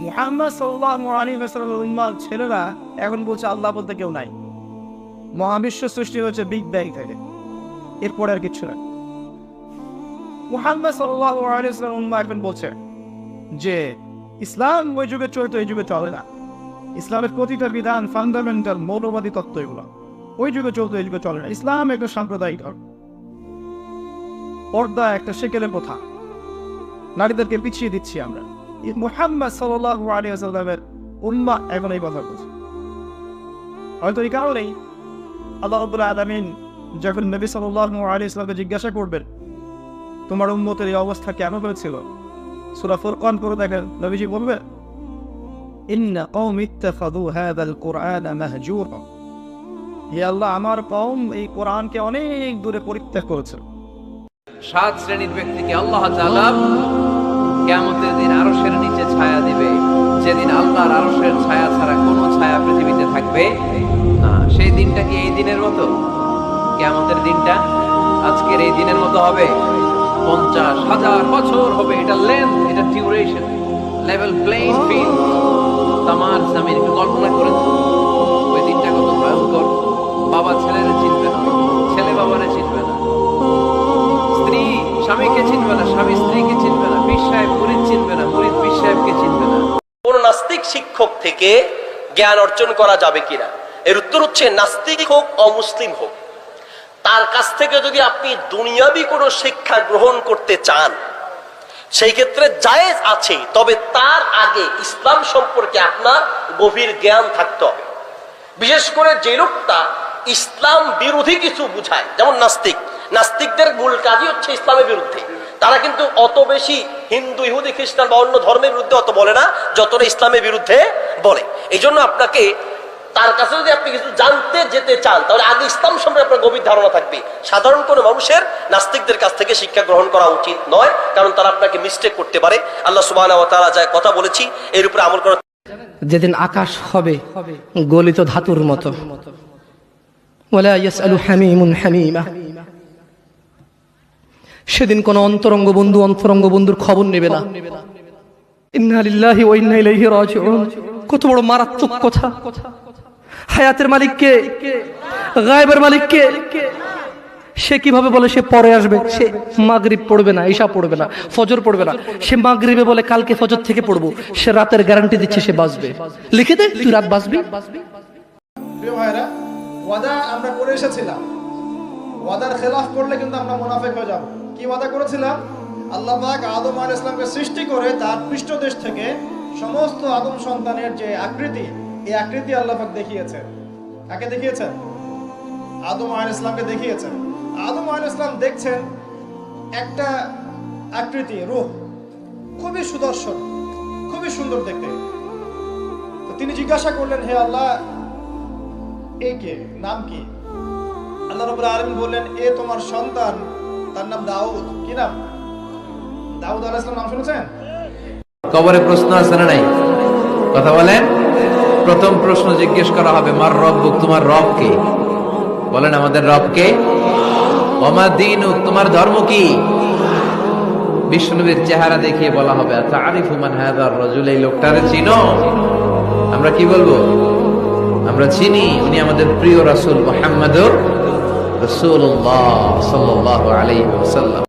মুহাম্মদ সাল্লাল্লাহু আলাইহি ওয়াসাল্লামের উম্মার ছেলেরা এখন বলছে আল্লাহ বলতে কেউ নাই, মহাবিশ্ব সৃষ্টি হয়েছে বিগ ব্যাং থেকে, এরপরে আর কিছু না। মুহাম্মদ সাল্লাল্লাহু আলাইহি ওয়াসাল্লামের উম্মাহ এখন বলছে যে ইসলাম ওই যুগে চলতো, এই যুগে চলে না। ইসলামের প্রতিটা বিধান ফান্ডামেন্টাল মৌলবাদী তত্ত্ব, এগুলো ওই যুগে চলতো, এই যুগে চলে না। ইসলাম একটা সাম্প্রদায়িক ধর্ম, পর্দা একটা সেকেলের কথা, নারীদেরকে পিছিয়ে দিচ্ছি আমরা। মুহাম্মদ সাল্লাল্লাহু আলাইহি ওয়াসাল্লামের উম্মাহ এখন এই কথা বলছে। হয়তো এই কারণেই আল্লাহ রাব্বুল আলামিন যখন নবী সাল্লাল্লাহু আলাইহি ওয়াসাল্লামকে জিজ্ঞাসা করবেন তোমার উম্মতের এই অবস্থা কেন হয়েছিল, সূরা ফুরকান পড়ে দেখেন, নবীজি বলবেন ইন্না কওমি ইত্তাখাযু হাযাল কুরআনা মাহজুরা, হে আল্লাহ আমার কওম এই কোরআনকে অনেক দূরে পরিত্যাগ করেছে। 7 শ্রেণীর ব্যক্তিকে আল্লাহ তাআলা কিয়ামতের দিন আরশের নিচে ছায়া দিবে, যেদিন আল্লাহর আরশের ছায়া ছাড়া কোনো ছায়া পৃথিবীতে থাকবে না। সেই দিনটা কি এই দিনের মতো? কিয়ামতের দিনটা আজকের এই দিনের মতো হবে? 50,000 বছর হবে। এটা লেন্থ, এটা ডিউরেশন, লেভেল প্লেইং ফিল্ড, তামার জমিন। একটু কল্পনা করেন ওই দিনটা কত ভয়ঙ্কর। বাবা ছেলেরে চিনবে না, ছেলে বাবারে চিনবে না, স্ত্রী স্বামীকে চিনবে না, স্বামী স্ত্রীকে চিনবে না, পীর সাহেব মুরিদ চিনবে না, মুরিদ পীর সাহেবকে চিনবে না। কোন নাস্তিক শিক্ষক থেকে জ্ঞান অর্জন করা যাবে কিনা, এর উত্তর হচ্ছে নাস্তিক হোক অমুসলিম হোক, তার কাছ থেকে যদি আপনি দুনিয়াবি কোনো শিক্ষা গ্রহণ করতে চান সেই ক্ষেত্রে জায়েজ আছে, তবে তার আগে ইসলাম সম্পর্কে আপনার গভীর জ্ঞান থাকতে হবে। বিশেষ করে যে লোকটা ইসলাম বিরোধী কিছু বুঝায়, যেমন নাস্তিকদের মূল কাজই হচ্ছে ইসলামের বিরুদ্ধে। তারা কিন্তু অত বেশি হিন্দু, ইহুদি, খ্রিস্টান বা অন্য ধর্মের বিরুদ্ধে অত বলে না যতটা ইসলামের বিরুদ্ধে বলে। এই জন্য আপনাকে তার কাছে যদি আপনি কিছু জানতে যেতে চান তাহলে আগে ইসলাম সম্পর্কে আপনার গভীর ধারণা থাকবে। সাধারণ কোনো মানুষের নাস্তিকদের কাছ থেকে শিক্ষা গ্রহণ করা উচিত নয়, কারণ তারা আপনাকে মিস্টেক করতে পারে। আল্লাহ সুবহানাহু ওয়া তাআলা যা কথা বলেছি এর উপরে আমল করা। যেদিন আকাশ হবে গলিত ধাতুর মতো, ওয়ালা ইয়াসআলু হামিমুন হামিমা, সেদিন কোন অন্তরঙ্গ বন্ধুর খবর নেবে না। ইন্না লিল্লাহি ওয়া ইন্না ইলাইহি রাজিউন। কত বড় মারাত্মক কথা। হায়াতের মালিক কে? গায়েবের মালিক কে? সে কিভাবে বলে সে পরে আসবে? সে মাগরিব পড়বে না, ঈশা পড়বে না, ফজর পড়বে না, সে মাগরিবে বলে কালকে ফজর থেকে পড়বো। সে রাতের গ্যারান্টি দিচ্ছে সে বাঁচবে। লিখে দে তুই রাত বাঁচবি। প্রিয় ভাইরা, ওয়াদা আমরা করে এসেছিলাম, ওয়াদার খেলাফ করলে কিন্তু আমরা মুনাফিক হয়ে যাব। কি ওয়াদা করেছিলাম? আল্লাহ পাক আদম আলাইহিস সালামকে সৃষ্টি করে তার পৃষ্ঠদেশ থেকে সমস্ত আদম সন্তানের যে আকৃতি, এই আকৃতি আল্লাহ পাক দেখিয়েছেন। কাকে দেখিয়েছেন? আদম আলাইহিস সালামকে দেখিয়েছেন। আদম আলাইহিস সালাম দেখছেন একটা আকৃতি, রূহ খুবই সুদর্শন, খুবই সুন্দর দেখতে। তো তিনি জিজ্ঞাসা করলেন, হে আল্লাহ এ কে, নাম কি? আল্লাহ রাব্বুল আলামিন বললেন, এ তোমার সন্তান, তার নাম দাউদ। কি নাম? দাউদ আলাইহিস সালাম নাম শুনেছেন? কবরে প্রশ্ন আছে না নাই? কথা বলেন। প্রথম প্রশ্ন জিজ্ঞেস করা হবে, মার রব্বুক, তোমার রব কে? বলেন আমাদের রব কে? ওমা দীনুক, তোমার ধর্ম কি? বিষ্ণুবীর চেহারা দেখিয়ে বলা হবে, আতারিফু মান হাযার রাজুল, এই লোকটারে চিনো? আমরা কি বলবো? আমরা চিনি, উনি আমাদের প্রিয় রাসূল মুহাম্মদুর রাসূলুল্লাহ সাল্লাল্লাহু আলাইহি ওয়াসাল্লাম।